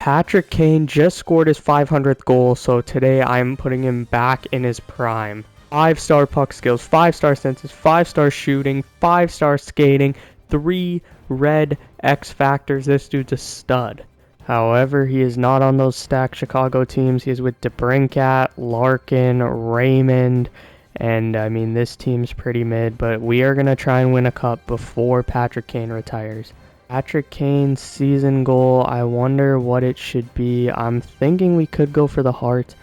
Patrick Kane just scored his 500th goal, so today I'm putting him back in his prime. 5-star puck skills, 5-star senses, 5-star shooting, 5-star skating, 3 red X factors. This dude's a stud. However, he is not on those stacked Chicago teams. He is with DeBrincat, Larkin, Raymond, and I mean, this team's pretty mid, but we are going to try and win a cup before Patrick Kane retires. Patrick Kane's season goal, I wonder what it should be. I'm thinking we could go for the heart,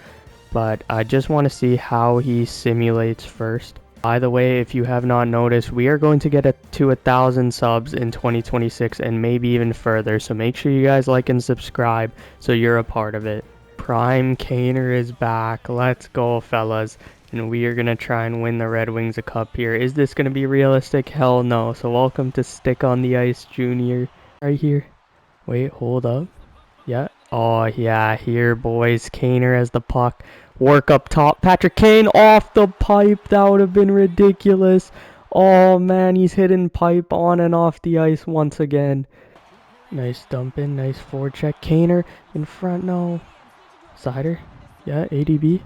but I just want to see how he simulates first. By the way, if you have not noticed, we are going to get to 1,000 subs in 2026 and maybe even further, so make sure you guys like and subscribe so you're a part of it. Prime Kaner is back. Let's go, fellas. And we are going to try and win the Red Wings a cup here. Is this going to be realistic? Hell no. So welcome to Stick on the Ice Junior. Right here. Wait, hold up. Yeah. Oh, yeah. Here, boys. Kaner has the puck. Work up top. Patrick Kane off the pipe. That would have been ridiculous. Oh, man. He's hitting pipe on and off the ice once again. Nice dump in. Nice forecheck. Kaner in front. No. Sider. Yeah, ADB.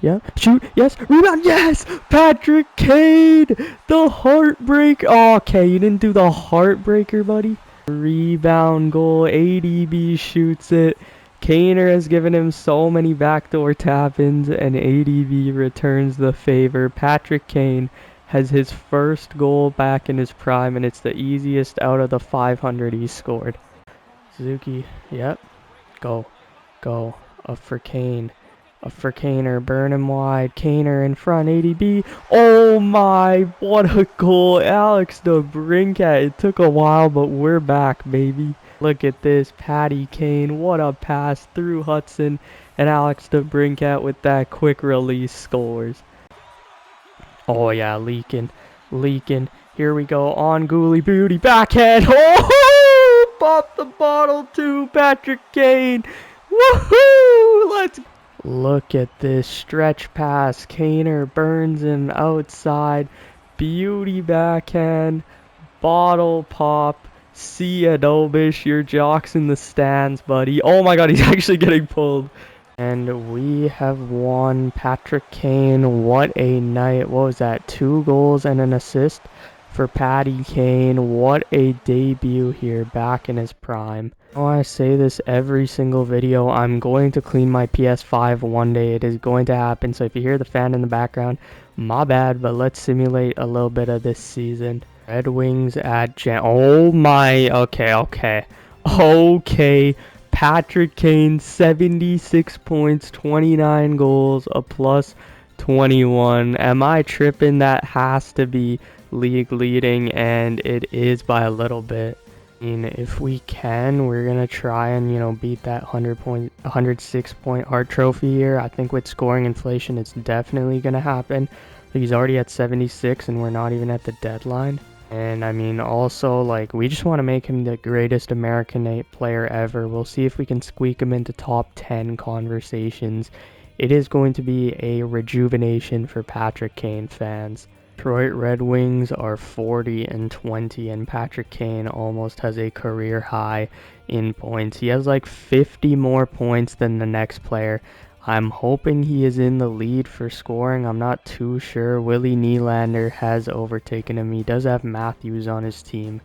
Yeah, shoot, yes, rebound, yes! Patrick Kane! The heartbreak! Oh, okay, you didn't do the heartbreaker, buddy. Rebound goal, ADB shoots it. Kaner has given him so many backdoor tap-ins, and ADB returns the favor. Patrick Kane has his first goal back in his prime, and it's the easiest out of the 500 he's scored. Suzuki, yep, go, up for Kane. Up for Kaner, burn him wide, Kaner in front, ADB, oh my, what a goal, Alex DeBrincat, it took a while, but we're back, baby. Look at this, Patty Kane, what a pass through Hudson, and Alex DeBrincat with that quick release scores. Oh yeah, leaking, here we go, on Ghoulie Beauty, backhand, oh, pop the bottle to Patrick Kane, woohoo, let's go. Look at this stretch pass. Kaner burns him outside. Beauty backhand. Bottle pop. See ya, Dobish. Your jock's in the stands, buddy. Oh my god, he's actually getting pulled. And we have won. Patrick Kane. What a night. What was that? 2 goals and an assist for Patty Kane. What a debut here, back in his prime. Oh, I say this every single video. I'm going to clean my PS5 one day. It is going to happen. So if you hear the fan in the background, my bad, but let's simulate a little bit of this season. Red Wings at oh my, okay. Patrick Kane, 76 points, 29 goals, a plus 21. Am I tripping? That has to be league leading, and it is by a little bit. I mean, if we can, we're going to try and, beat that 106 point Hart Trophy here. I think with scoring inflation, it's definitely going to happen. He's already at 76 and we're not even at the deadline. And I mean, also, we just want to make him the greatest American player ever. We'll see if we can squeak him into top 10 conversations. It is going to be a rejuvenation for Patrick Kane fans. Detroit Red Wings are 40-20, and Patrick Kane almost has a career high in points. He has 50 more points than the next player. I'm hoping he is in the lead for scoring. I'm not too sure. Willie Nylander has overtaken him. He does have Matthews on his team.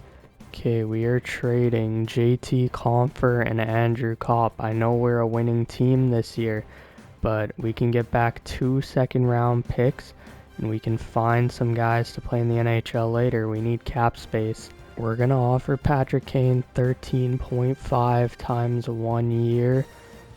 Okay, we are trading JT Compher and Andrew Kopp. I know we're a winning team this year, but we can get back 2 second-round picks. And we can find some guys to play in the NHL later. We need cap space. We're going to offer Patrick Kane 13.5 times 1 year.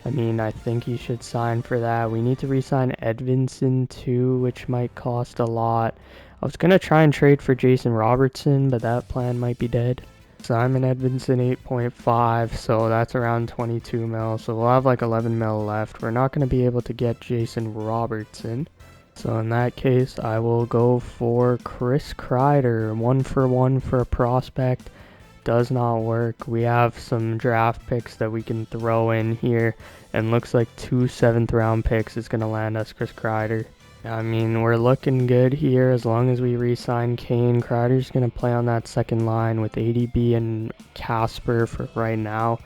I mean, I think he should sign for that. We need to re-sign Edvinsson too, which might cost a lot. I was going to try and trade for Jason Robertson, but that plan might be dead. Simon Edvinsson 8.5, so that's around 22 mil. So we'll have 11 mil left. We're not going to be able to get Jason Robertson. So in that case, I will go for Chris Kreider. 1-for-1 for a prospect. Does not work. We have some draft picks that we can throw in here. And looks like 2 7th round picks is going to land us Chris Kreider. I mean, we're looking good here as long as we re-sign Kane. Kreider's going to play on that second line with ADB and Casper for right now.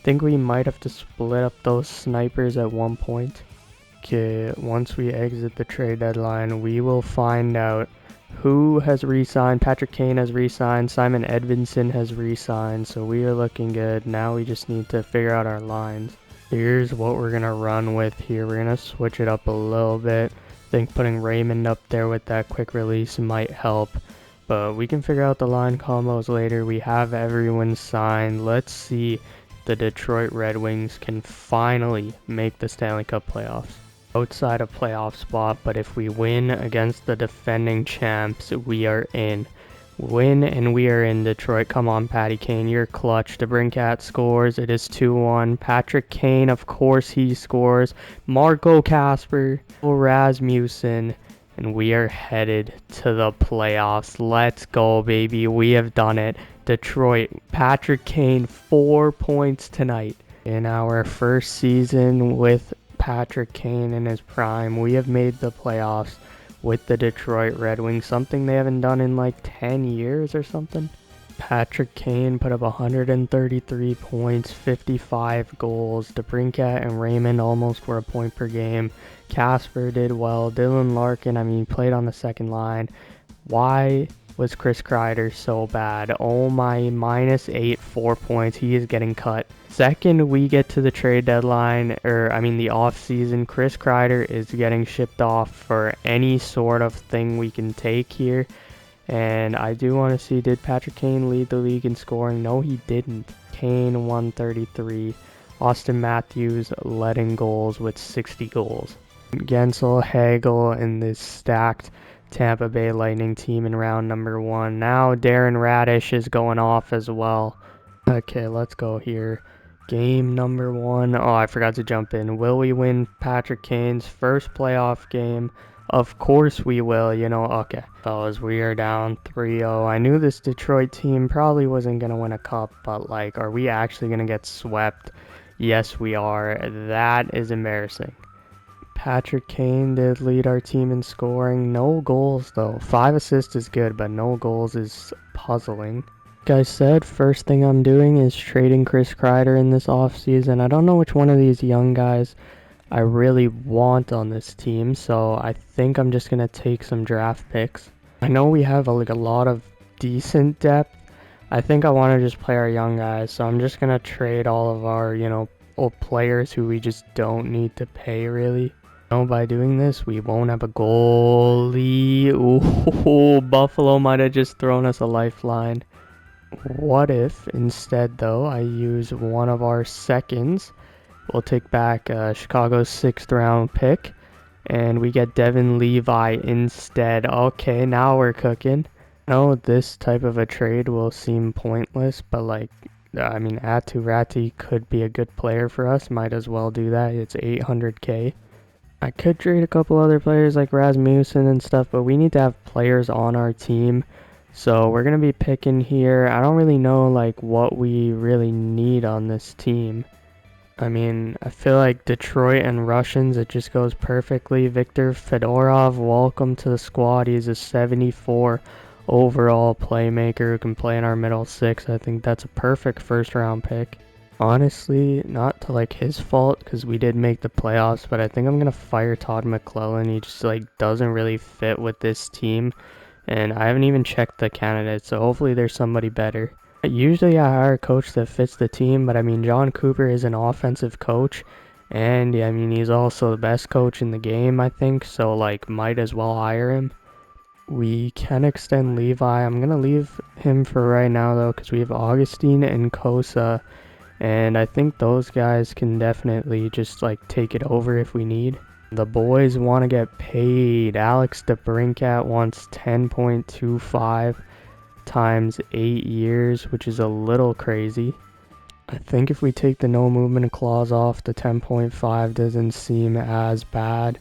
think we might have to split up those snipers at one point. Okay, once we exit the trade deadline, we will find out who has re-signed. Patrick Kane has re-signed. Simon Edvinson has re-signed. So we are looking good. Now we just need to figure out our lines. Here's what we're going to run with here. We're going to switch it up a little bit. I think putting Raymond up there with that quick release might help. But we can figure out the line combos later. We have everyone signed. Let's see if the Detroit Red Wings can finally make the Stanley Cup playoffs. Outside a playoff spot, but if we win against the defending champs, we are in. Win and we are in. Detroit. Come on, Patty Kane, you're clutch. DeBrincat scores. It is 2-1. Patrick Kane, of course he scores. Marco Kasper, Rasmussen, and we are headed to the playoffs. Let's go, baby. We have done it. Detroit. Patrick Kane, 4 points tonight. In our first season with Patrick Kane in his prime, we have made the playoffs with the Detroit Red Wings, something they haven't done in like 10 years or something. Patrick Kane put up 133 points, 55 goals. DeBrincat and Raymond almost were a point per game. Kasper did well. Dylan Larkin, I mean, played on the second line. Why was Chris Kreider so bad? Oh my, -8, 4 points. He is getting cut. Second we get to the trade deadline, the off season, Chris Kreider is getting shipped off for any sort of thing we can take here. And I do want to see, did Patrick Kane lead the league in scoring? No, he didn't. Kane 133. Austin Matthews led in goals with 60 goals. Gensel, Hagel, and this stacked Tampa Bay Lightning team in round number 1. Now Darren Radish is going off as well. Okay, let's go here. Game number 1. Oh, I forgot to jump in. Will we win Patrick Kane's first playoff game? Of course we will, Okay, fellas, we are down 3-0. I knew this Detroit team probably wasn't going to win a cup, but, are we actually going to get swept? Yes, we are. That is embarrassing. Patrick Kane did lead our team in scoring. No goals, though. 5 assists is good, but no goals is puzzling. Like I said, first thing I'm doing is trading Chris Kreider in this offseason. I don't know which one of these young guys I really want on this team, so I think I'm just going to take some draft picks. I know we have a lot of decent depth. I think I want to just play our young guys, so I'm just going to trade all of our, old players who we just don't need to pay, really. By doing this, we won't have a goalie. Ooh, Buffalo might have just thrown us a lifeline. What if, instead, though, I use one of our seconds? We'll take back Chicago's 6th round pick, and we get Devin Levi instead. Okay, now we're cooking. I know this type of a trade will seem pointless, but Atu Ratti could be a good player for us. Might as well do that. It's 800k. I could trade a couple other players like Rasmussen and stuff, but we need to have players on our team. So we're going to be picking here. I don't really know what we really need on this team. I feel like Detroit and Russians, it just goes perfectly. Viktor Fedorov, welcome to the squad. He's a 74 overall playmaker who can play in our middle 6. I think that's a perfect first round pick. Honestly, not to his fault, because we did make the playoffs, but I think I'm going to fire Todd McClellan. He just doesn't really fit with this team, and I haven't even checked the candidates, so hopefully there's somebody better. Usually I hire a coach that fits the team, but John Cooper is an offensive coach, and he's also the best coach in the game, I think, so might as well hire him. We can extend Levi. I'm going to leave him for right now, though, because we have Augustine and Kosa. And I think those guys can definitely just take it over if we need. The boys want to get paid. Alex DeBrincat wants 10.25 times 8 years, which is a little crazy. I think if we take the no movement clause off, the 10.5 doesn't seem as bad.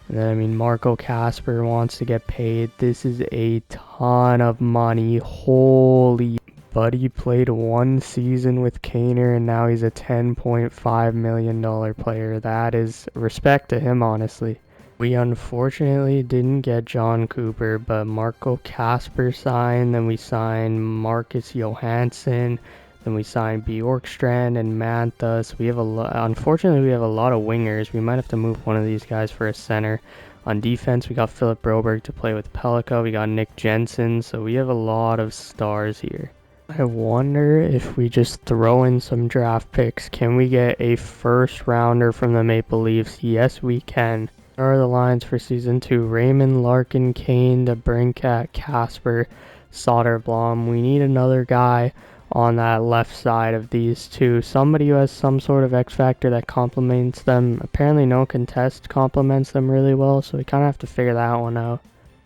And then Marco Kasper wants to get paid. This is a ton of money. Holy. Buddy played 1 season with Kaner, and now he's a $10.5 million player. That is respect to him, honestly. We unfortunately didn't get John Cooper, but Marco Kasper signed. Then we signed Marcus Johansson, Then we signed Bjorkstrand and Mantha. So we have unfortunately, we have a lot of wingers. We might have to move one of these guys for a center. On defense, we got Philip Broberg to play with Pellica. We got Nick Jensen. So we have a lot of stars here. I wonder if we just throw in some draft picks. Can we get a first rounder from the Maple Leafs? Yes, we can. Here are the lines for season 2. Raymond, Larkin, Kane, DeBrincat, Casper, Soderblom. We need another guy on that left side of these two. Somebody who has some sort of X factor that complements them. Apparently no contest complements them really well, so we kind of have to figure that one out.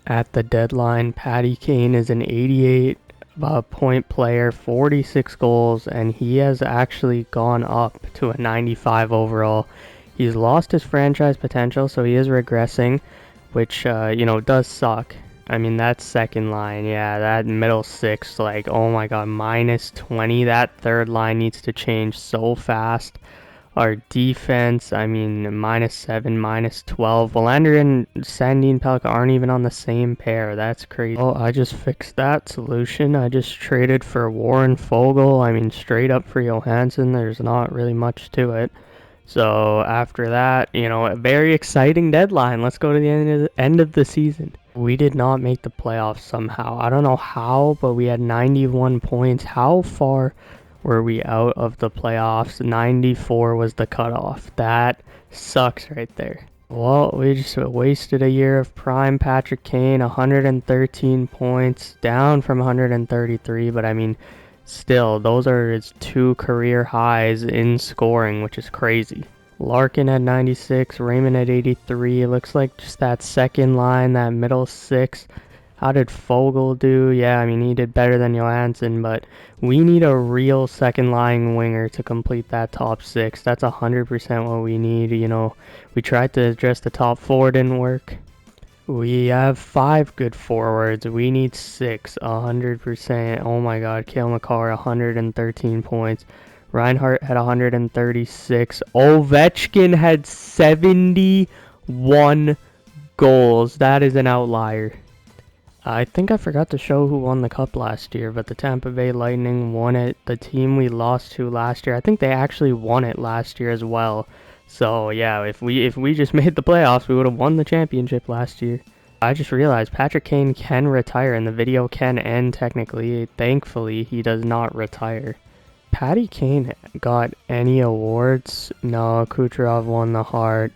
At the deadline, Patty Kane is an 88 point player, 46 goals, and he has actually gone up to a 95 overall. He's lost his franchise potential, so he is regressing, which, does suck. I mean, that second line, yeah, that middle six, like, oh my god, minus 20. That third line needs to change so fast. Our defense, I mean, minus 7, minus 12. Willander and Sandin Pellica aren't even on the same pair. That's crazy. Oh, I just fixed that solution. I just traded for Warren Foegele. I mean, straight up for Johansson. There's not really much to it. So after that, a very exciting deadline. Let's go to the end of the season. We did not make the playoffs somehow. I don't know how, but we had 91 points. How far were we out of the playoffs? 94 was the cutoff. That sucks right there. Well, we just wasted a year of prime Patrick Kane. 113 points, down from 133, but I mean, still, those are his 2 career highs in scoring, which is crazy. Larkin at 96, Raymond at 83. It looks like just that second line, that middle 6. How did Foegele do? Yeah, I mean, he did better than Johansson, but we need a real second line winger to complete that top 6. That's 100% what we need. We tried to address the top 4, didn't work. We have 5 good forwards. We need 6, 100%. Oh my god, Cale Makar, 113 points. Reinhardt had 136. Ovechkin had 71 goals. That is an outlier. I think I forgot to show who won the cup last year, but the Tampa Bay Lightning won it. The team we lost to last year, I think they actually won it last year as well. So yeah, if we just made the playoffs, we would have won the championship last year. I just realized Patrick Kane can retire, and the video can end technically. Thankfully, he does not retire. Patty Kane got any awards? No, Kucherov won the Hart.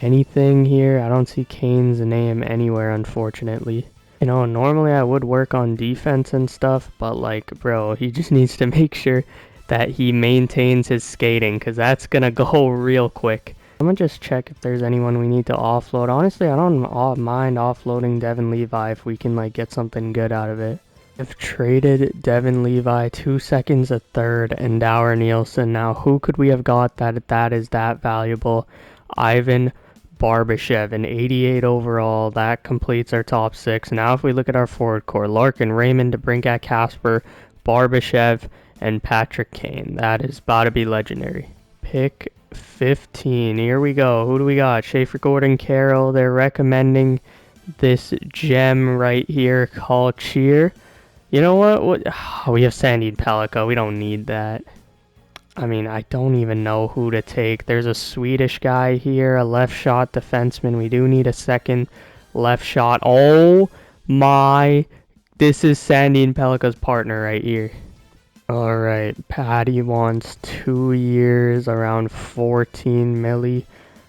Anything here? I don't see Kane's name anywhere, unfortunately. Normally I would work on defense and stuff, but bro, he just needs to make sure that he maintains his skating, because that's gonna go real quick. I'm gonna just check if there's anyone we need to offload. Honestly, I don't mind offloading Devin Levi if we can get something good out of it. I've traded Devin Levi 2 seconds a third and Dower Nielsen. Now, who could we have got that is that valuable? Ivan Barbashev, an 88 overall. That completes our top 6. Now, if we look at our forward core, Larkin, Raymond, DeBrincat, Casper, Barbashev, and Patrick Kane. That is about to be legendary. Pick 15. Here we go. Who do we got? Schaefer, Gordon, Carroll. They're recommending this gem right here called Cheer. You know what? Oh, we have Sandin Pellica. We don't need that. I mean, I don't even know who to take. There's a Swedish guy here, a left shot defenseman. We do need a second left shot. Oh my. This is Sandin Pellica's partner right here. Alright, Patty wants 2 years, around 14 milli.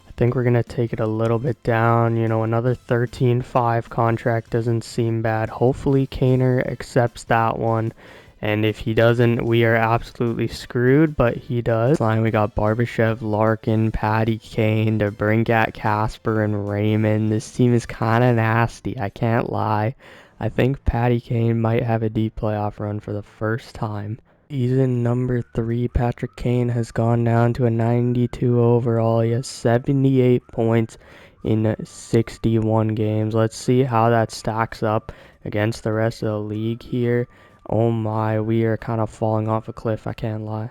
I think we're going to take it a little bit down. Another 13.5 contract doesn't seem bad. Hopefully Kaner accepts that one. And if he doesn't, we are absolutely screwed, but he does. Line, we got Barbashev, Larkin, Patty Kane, DeBrincat, Casper, and Raymond. This team is kind of nasty, I can't lie. I think Patty Kane might have a deep playoff run for the first time. Season number 3, Patrick Kane has gone down to a 92 overall. He has 78 points in 61 games. Let's see how that stacks up against the rest of the league here. Oh my, we are kind of falling off a cliff, I can't lie.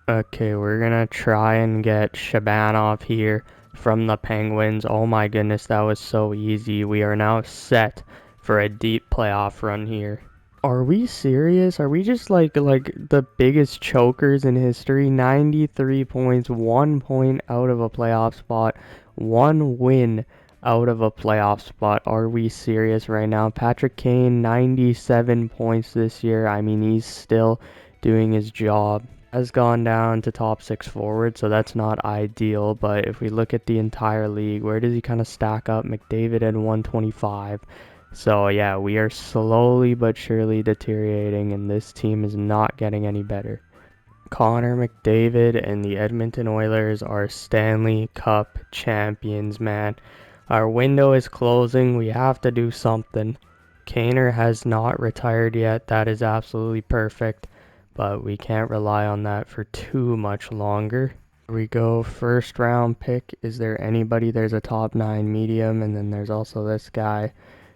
Okay, we're going to try and get Shabanov here from the Penguins. Oh my goodness, that was so easy. We are now set for a deep playoff run here. Are we serious? Are we just like the biggest chokers in history? 93 points, 1 point out of a playoff spot, one win out of a playoff spot. Are we serious right now? Patrick Kane, 97 points this year. I mean, he's still doing his job. Has gone down to top 6 forward, so that's not ideal. But if we look at the entire league, where does he kind of stack up? McDavid at 125. So yeah, we are slowly but surely deteriorating, and this team is not getting any better. Connor McDavid and the Edmonton Oilers are Stanley Cup champions, man. Our window is closing. We have to do something. Kaner has not retired yet. That is absolutely perfect, but we can't rely on that for too much longer. Here we go, first round pick. Is there anybody? There's a top 9 medium, and then there's also this guy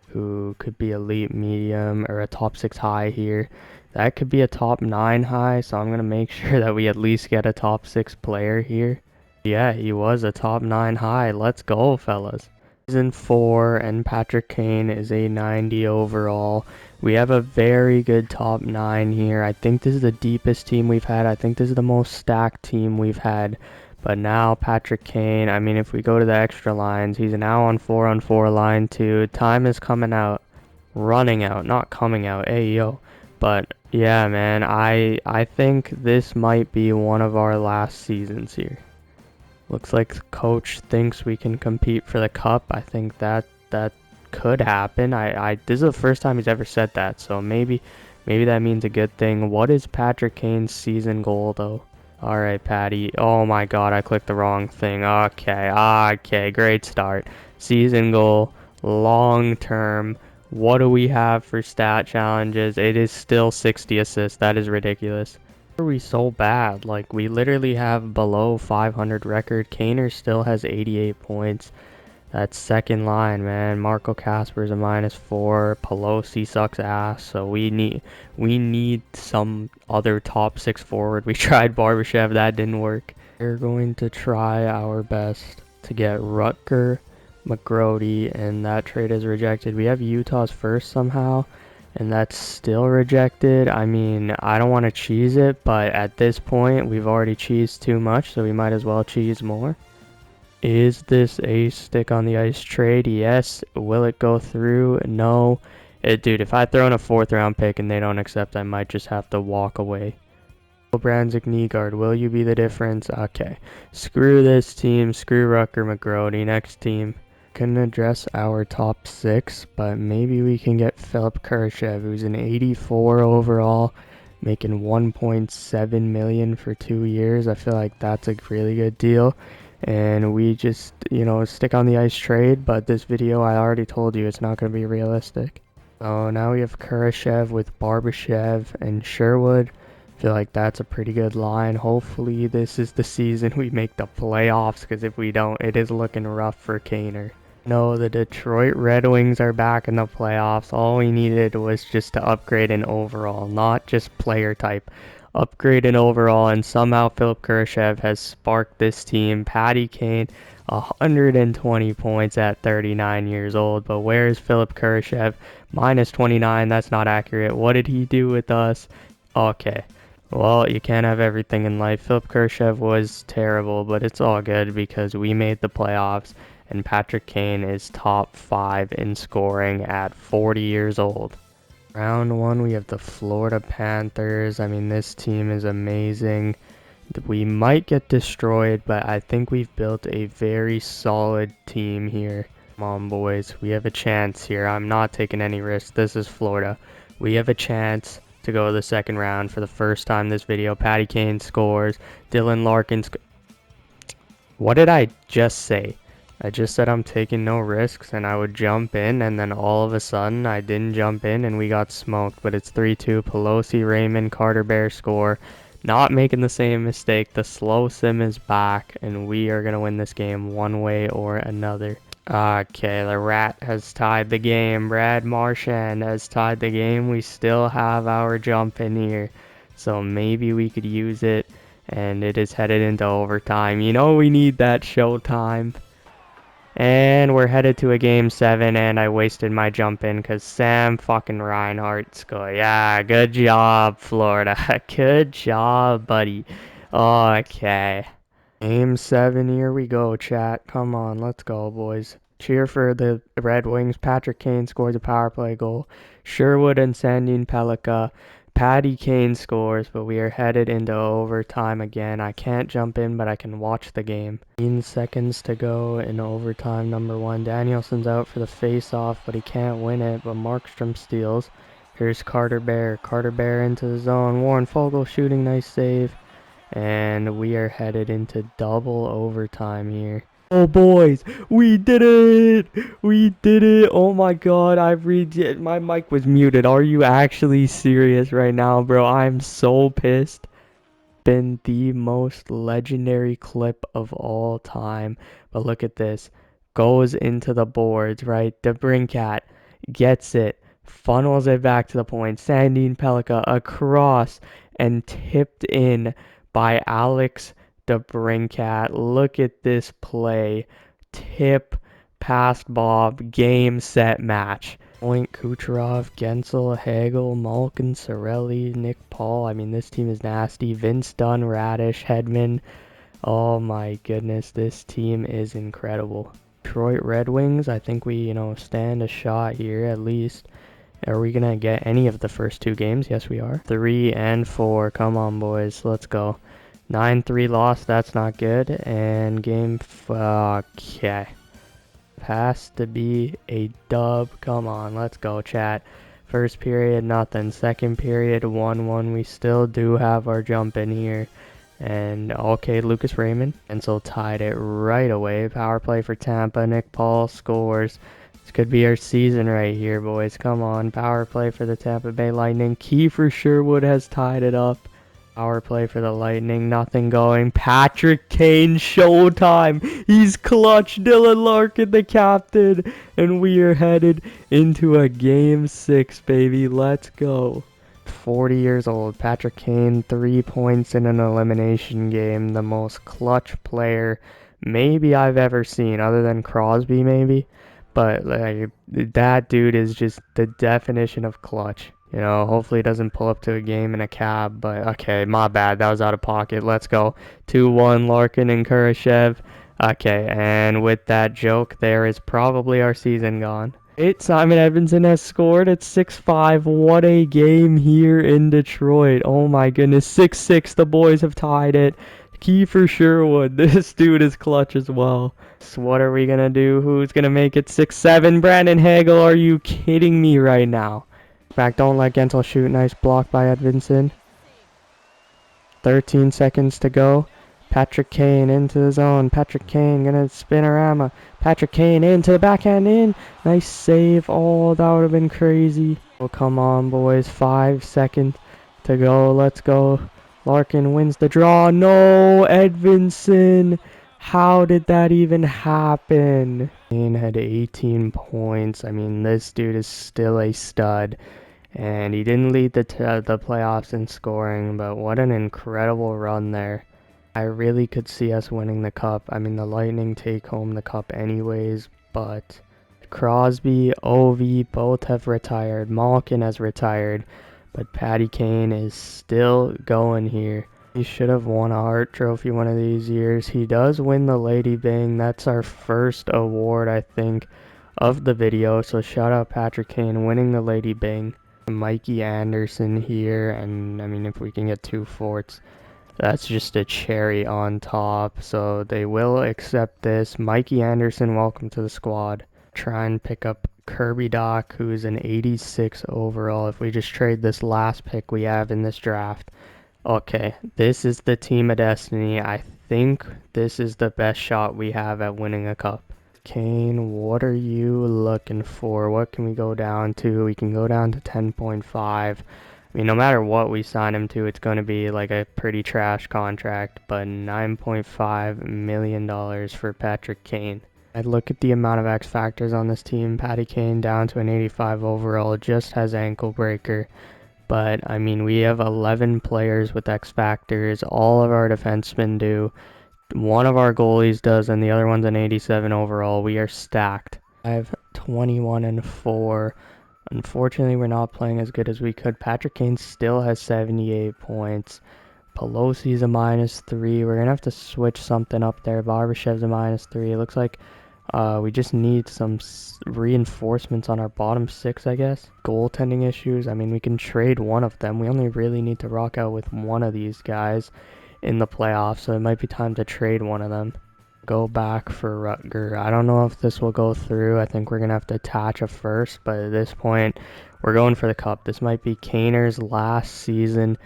who could be elite medium or a top 6 high here. That could be a top 9 high, so I'm going to make sure that we at least get a top 6 player here. Yeah, he was a top 9 high. Let's go, fellas. Season 4, and Patrick Kane is a 90 overall. We have a very good top 9 here. I think this is the deepest team we've had. I think this is the most stacked team we've had. But now Patrick Kane, I mean, if we go to the extra lines, he's now on 4-on-4 line 2. Time is coming out. Running out, not coming out. Hey, yo. But yeah, man, I think this might be one of our last seasons here. Looks like the coach thinks we can compete for the cup. I think that could happen. This is the first time he's ever said that, so maybe that means a good thing. What is Patrick Kane's season goal though? All right, Patty. Oh my God, I clicked the wrong thing. Okay, great start. Season goal, long term. What do we have for stat challenges? It is still 60 assists. That is ridiculous. Why are we so bad? Like, we literally have below 500 record. Kaner still has 88 points. That's second line, man. Marco Casper's a -4. Perellzy sucks ass. So we need some other top 6 forward. We tried Barbashev, that didn't work. We're going to try our best to get Rutger, McGrody, and that trade is rejected. We have Utah's first somehow, and that's still rejected. I mean, I don't want to cheese it, but at this point, we've already cheesed too much, so we might as well cheese more. Is this a stick on the ice trade? Yes. Will it go through? No. Dude, if I throw in a 4th round pick and they don't accept, I might just have to walk away. Branzik Nygaard, will you be the difference? Okay. Screw this team. Screw Rucker McGrody. Next team. Couldn't address our top 6, but maybe we can get Philip Kurashev, who's an 84 overall, making $1.7 million for 2 years. I feel like that's a really good deal. And we just, stick on the ice trade, but this video, I already told you, it's not going to be realistic. So now we have Kurashev with Barbashev and Sherwood. I feel like that's a pretty good line. Hopefully this is the season we make the playoffs, because if we don't, it is looking rough for Kaner. No, the Detroit Red Wings are back in the playoffs. All we needed was just to upgrade an overall, not just player type. Upgrade an overall, and somehow Philip Kurashev has sparked this team. Patty Kane, 120 points at 39 years old. But where is Philip Kurashev? -29, that's not accurate. What did he do with us? Okay. Well, you can't have everything in life. Philip Kurashev was terrible, but it's all good because we made the playoffs, and Patrick Kane is top 5 in scoring at 40 years old. Round 1, we have the Florida Panthers. I mean, this team is amazing. We might get destroyed, but I think we've built a very solid team here. Come on, boys. We have a chance here. I'm not taking any risks. This is Florida. We have a chance to go to the second round for the first time this video. Patty Kane scores. Dylan Larkin. What did I just say? I just said I'm taking no risks and I would jump in, and then all of a sudden I didn't jump in and we got smoked. But it's 3-2. Perellzy, Raymond, Carter Bear score. Not making the same mistake. The slow sim is back, and we are going to win this game one way or another. Okay, the Rat has tied the game. Brad Marchand has tied the game. We still have our jump in here, so maybe we could use it, and it is headed into overtime. You know we need that showtime. And we're headed to a game 7, and I wasted my jump in because Sam fucking Reinhardt scored. Yeah, good job, Florida. Good job, buddy. Okay. Game 7, here we go, chat. Come on, let's go, boys. Cheer for the Red Wings. Patrick Kane scores a power play goal. Sherwood and Sandin Pellikka. Patty Kane scores, but we are headed into overtime again. I can't jump in, but I can watch the game. 15 seconds to go in overtime number 1. Danielson's out for the face-off, but he can't win it, but Markstrom steals. Here's Carter Bear. Carter Bear into the zone. Warren Fogle shooting, nice save. And we are headed into double overtime here. Oh boys, we did it! We did it! Oh my god, my mic was muted. Are you actually serious right now, bro? I'm so pissed. Been the most legendary clip of all time. But look at this. Goes into the boards, right? DeBrincat gets it. Funnels it back to the point. Sandin Pellikka across and tipped in by Alex DeBrincat. Look at this play. Tip, past Bob, game, set, match. Point, Kucherov, Gensel, Hagel, Malkin, Sorelli, Nick Paul. I mean, this team is nasty. Vince Dunn, Radish, Hedman. Oh my goodness, this team is incredible. Detroit Red Wings, I think we, stand a shot here at least. Are we going to get any of the first 2 games? Yes, we are. 3 and 4. Come on, boys. Let's go. 9-3 loss. That's not good. And game... Okay. Has to be a dub. Come on. Let's go, chat. First period, nothing. Second period, 1-1. We still do have our jump in here. And, okay, Lucas Raymond. And so tied it right away. Power play for Tampa. Nick Paul scores. This could be our season right here, boys. Come on. Power play for the Tampa Bay Lightning. Kiefer Sherwood has tied it up. Power play for the Lightning. Nothing going. Patrick Kane showtime. He's clutch. Dylan Larkin, the captain. And we are headed into a game 6, baby. Let's go. 40 years old. Patrick Kane, 3 points in an elimination game. The most clutch player maybe I've ever seen, other than Crosby maybe. But like, that dude is just the definition of clutch. Hopefully he doesn't pull up to a game in a cab. But okay, my bad. That was out of pocket. Let's go. 2-1 Larkin and Kurashev. Okay, and with that joke, there is probably our season gone. Simon Edmondson has scored at 6-5. What a game here in Detroit. Oh my goodness. 6-6. The boys have tied it. Kiefer Sherwood. This dude is clutch as well. So what are we going to do? Who's going to make it 6-7? Brandon Hagel. Are you kidding me right now? Back, don't let Gensel shoot. Nice block by Edmondson. 13 seconds to go. Patrick Kane into the zone. Patrick Kane gonna spinorama. Patrick Kane into the backhand in. Nice save. Oh, that would have been crazy. Oh, come on, boys. 5 seconds to go. Let's go. Larkin wins the draw. No, Edmondson. How did that even happen? Kane had 18 points. I mean, this dude is still a stud. And he didn't lead the playoffs in scoring, but what an incredible run there. I really could see us winning the cup. I mean, the Lightning take home the cup anyways, but Crosby, Ovi, both have retired. Malkin has retired, but Patty Kane is still going here. He should have won a Hart Trophy one of these years. He does win the Lady Bing. That's our first award, I think, of the video. So shout out Patrick Kane winning the Lady Bing. Mikey Anderson here, and I mean, if we can get 2 forts, that's just a cherry on top. So they will accept this. Mikey Anderson, welcome to the squad. Try and pick up Kirby Doc, who's an 86 overall. If we just trade this last pick we have in this draft. Okay, this is the team of destiny. I think this is the best shot we have at winning a cup. Kane, what are you looking for? What can we go down to? We can go down to 10.5. I mean, no matter what we sign him to, it's going to be like a pretty trash contract, but $9.5 million for Patrick Kane. I'd look at the amount of X factors on this team. Patty Kane down to an 85 overall, just has ankle breaker. But, I mean, we have 11 players with X factors. All of our defensemen do. one of our goalies does, and the other one's an 87 overall. We are stacked. I have 21 and 4. Unfortunately, we're not playing as good as we could. Patrick Kane still has 78 points. Perellzy's a -3. We're going to have to switch something up there. Barbashev's a -3. It looks like we just need some reinforcements on our bottom 6, I guess. Goaltending issues. I mean, we can trade one of them. We only really need to rock out with one of these guys in the playoffs, so it might be time to trade one of them. Go back for Rutger. I don't know if this will go through. I think we're going to have to attach a first, but at this point, we're going for the cup. This might be Kaner's last season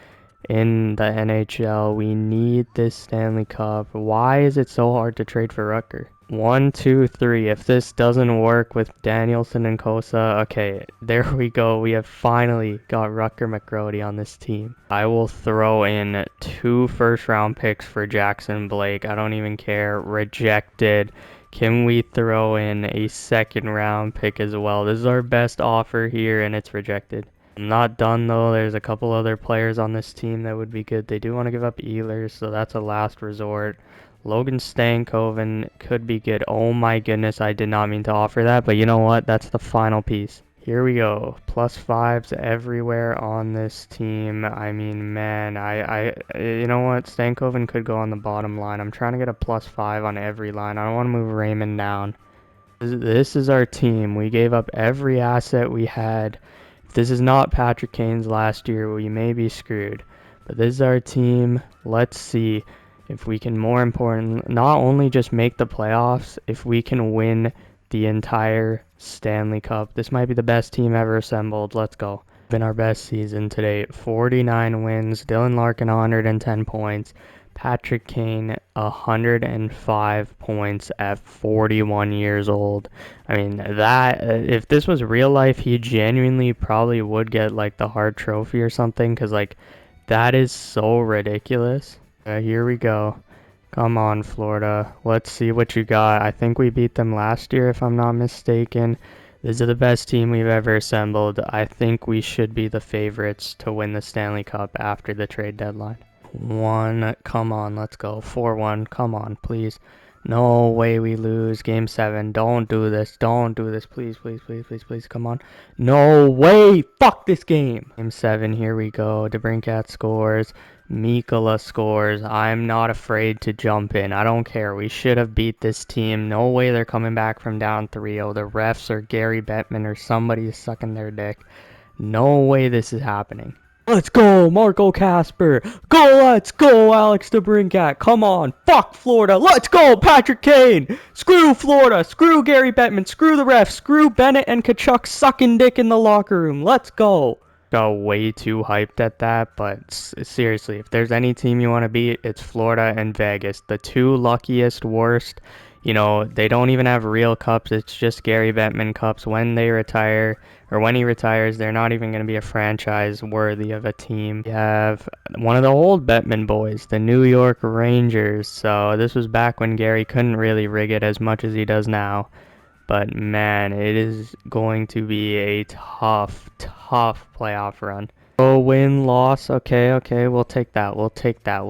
in the NHL. We need this Stanley Cup. Why is it so hard to trade for Rutger? 1, 2, 3. If this doesn't work with Danielson and Kosa, okay, there we go. We have finally got Rutger McGrody on this team. I will throw in 2 first-round picks for Jackson Blake. I don't even care. Rejected. Can we throw in a second-round pick as well? This is our best offer here, and it's rejected. I'm not done, though. There's a couple other players on this team that would be good. They do want to give up Ehlers, so that's a last resort. Logan Stankoven could be good. Oh my goodness, I did not mean to offer that, but you know what? That's the final piece. Here we go. +5s everywhere on this team. I mean, man, you know what? Stankoven could go on the bottom line. I'm trying to get a +5 on every line. I don't want to move Raymond down. This is our team. We gave up every asset we had. If this is not Patrick Kane's last year, we may be screwed. But this is our team. Let's see if we can, more important, not only just make the playoffs, if we can win the entire Stanley Cup. This might be the best team ever assembled. Let's go. Been our best season to date. 49 wins. Dylan Larkin 110 points. Patrick Kane 105 points at 41 years old. I mean, that if this was real life, he genuinely probably would get like the Hart Trophy or something, because like that is so ridiculous. Here we go. Come on, Florida. Let's see what you got. I think we beat them last year, if I'm not mistaken. This is the best team we've ever assembled. I think we should be the favorites to win the Stanley Cup after the trade deadline. 1. Come on, let's go. 4-1. Come on, please. No way we lose. Game 7. Don't do this. Don't do this. Please, please, please, please, please. Come on. No way. Fuck this game. Game 7. Here we go. DeBrincat scores. Mikkola scores. I'm not afraid to jump in. I don't care. We should have beat this team. No way they're coming back from down 3-0. The refs or Gary Bettman or somebody is sucking their dick. No way this is happening. Let's go, Marco Casper. Go, let's go, Alex DeBrincat. Come on. Fuck Florida. Let's go, Patrick Kane. Screw Florida. Screw Gary Bettman. Screw the refs. Screw Bennett and Kachuk sucking dick in the locker room. Let's go. Got way too hyped at that, but seriously, if there's any team you want to beat, it's Florida and Vegas. The 2 luckiest, worst. You know, they don't even have real cups. It's just Gary Bettman cups. When they retire, or when he retires, they're not even going to be a franchise worthy of a team. We have one of the old Bettman boys, the New York Rangers. So this was back when Gary couldn't really rig it as much as he does now. But man, it is going to be a tough playoff run. Oh, win, loss. Okay, we'll take that. We'll take that.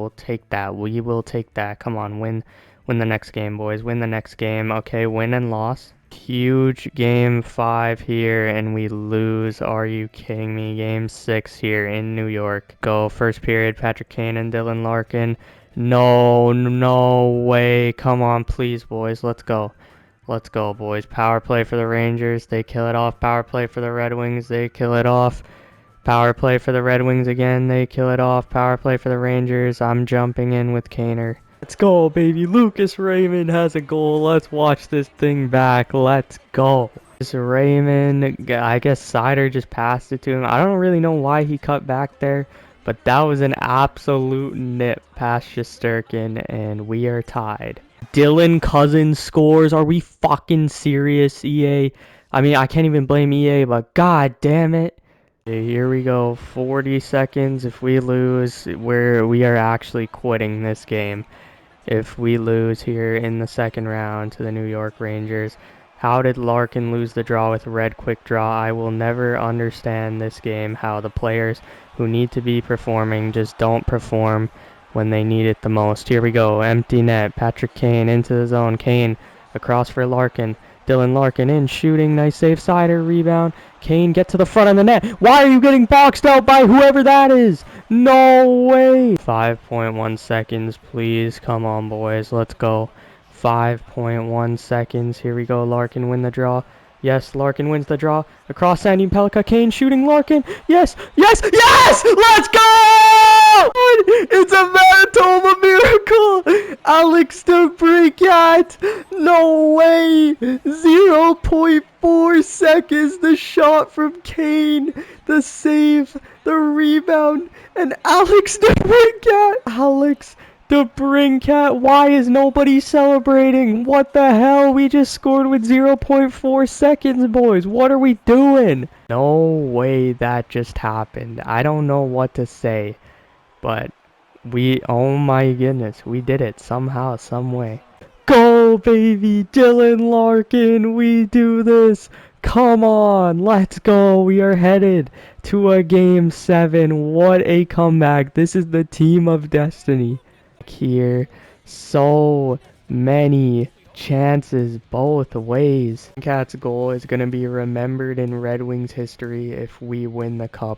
We will take that. Come on, win the next game, boys. Win the next game. Okay, win and loss. Huge game 5 here, and we lose. Are you kidding me? Game 6 here in New York. Go, first period, Patrick Kane and Dylan Larkin. No way. Come on, please, boys. Let's go. Let's go, boys. Power play for the Rangers. They kill it off. Power play for the Red Wings. They kill it off. Power play for the Red Wings again. They kill it off. Power play for the Rangers. I'm jumping in with Kaner. Let's go, baby. Lucas Raymond has a goal. Let's watch this thing back. Let's go. This Raymond, I guess Sider just passed it to him. I don't really know why he cut back there, but that was an absolute nip past Shesterkin, and we are tied. Dylan Cousins scores. Are we fucking serious, EA? I mean, I can't even blame EA, but god damn it. Okay, here we go. 40 seconds. If we lose, we are actually quitting this game. If we lose here in the second round to the New York Rangers. How did Larkin lose the draw with red quick draw? I will never understand this game, how the players who need to be performing just don't perform when they need it the most. Here we go. Empty net. Patrick Kane into the zone. Kane across for Larkin. Dylan Larkin in, shooting. Nice save. Sider rebound. Kane, get to the front of the net. Why are you getting boxed out by whoever that is? No way. 5.1 seconds, please. Come on, boys. Let's go. 5.1 seconds. Here we go. Larkin win the draw. Yes, Larkin wins the draw. Across Sandy Pelika. Kane shooting Larkin. Yes, yes, yes! Let's go! It's a Manitoba miracle! Alex DeBrincat! No way! 0.4 seconds. The shot from Kane. The save. The rebound. And Alex DeBrincat! Alex DeBrincat, why is nobody celebrating? What the hell? We just scored with 0.4 seconds, boys. What are we doing? No way that just happened. I don't know what to say, but oh my goodness, we did it somehow, some way. Go, baby, Dylan Larkin, we do this. Come on, let's go. We are headed to a game 7. What a comeback. This is the team of destiny. Here, so many chances both ways. Cat's goal is going to be remembered in Red Wings history if we win the cup.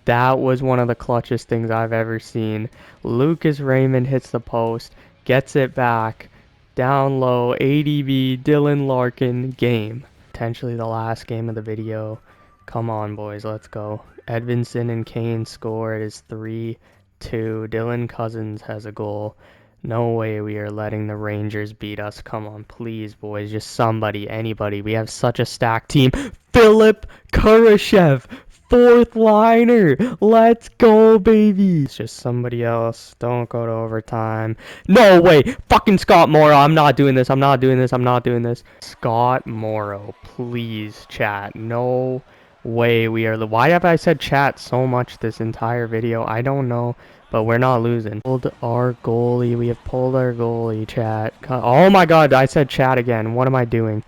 That was one of the clutchest things I've ever seen. Lucas Raymond hits the post, gets it back, down low, ADB, Dylan Larkin, game. Potentially the last game of the video. Come on, boys, let's go. Edvinsson and Kane score. It is 3-2. Dylan Cousins has a goal. No way we are letting the Rangers beat us. Come on, please, boys. Just somebody, anybody. We have such a stacked team. Philip Kurashev, fourth liner. Let's go, baby. It's just somebody else. Don't go to overtime. No way. Fucking Scott Morrow. I'm not doing this. I'm not doing this. I'm not doing this. Scott Morrow, please, chat. No way we are. Why have I said chat so much this entire video? I don't know, but we're not losing. Pulled our goalie. We have pulled our goalie, chat. Oh my god, I said chat again. What am I doing?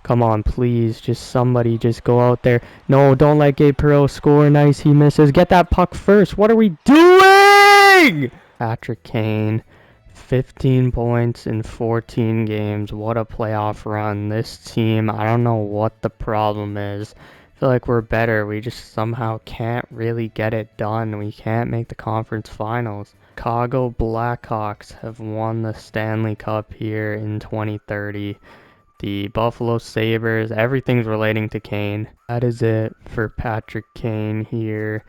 Come on, please. Just somebody just go out there. No, don't let Gabe Perellzy score. Nice, he misses. Get that puck first. What are we doing? Patrick Kane, 15 points in 14 games. What a playoff run. This team, I don't know what the problem is. I feel like we're better. We just somehow can't really get it done. We can't make the conference finals. Chicago Blackhawks have won the Stanley Cup here in 2030. The Buffalo Sabres, everything's relating to Kane. That is it for Patrick Kane here.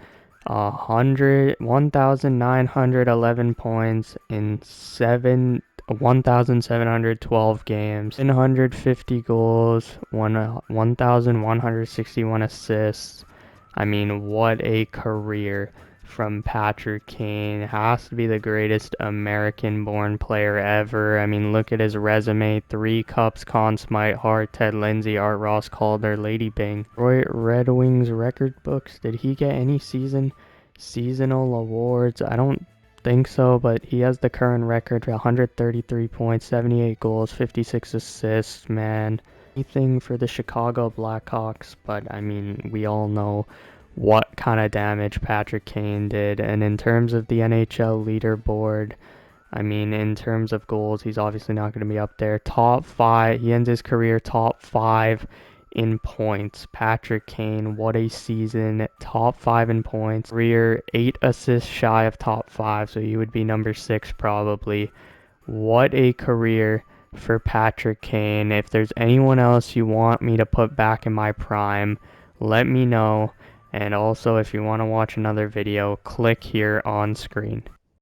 1,911 points in 1,712 games, 150 goals, 1,161 assists. I mean, what a career from Patrick Kane. Has to be the greatest American-born player ever. I mean, look at his resume. 3 cups, Conn Smythe, Hart, Ted Lindsay, Art Ross, Calder, Lady Bing. Detroit Red Wings record books. Did he get any seasonal awards? I don't think so, but he has the current record for 133 points, 78 goals, 56 assists, man. Anything for the Chicago Blackhawks, but I mean, we all know what kind of damage Patrick Kane did. And in terms of the NHL leaderboard, I mean, in terms of goals, he's obviously not going to be up there. Top 5, he ends his career top 5 in points. Patrick Kane, what a season. Top 5 in points. Career 8 assists shy of top 5, so he would be number 6 probably. What a career for Patrick Kane. If there's anyone else you want me to put back in my prime, let me know. And also, if you want to watch another video, click here on screen.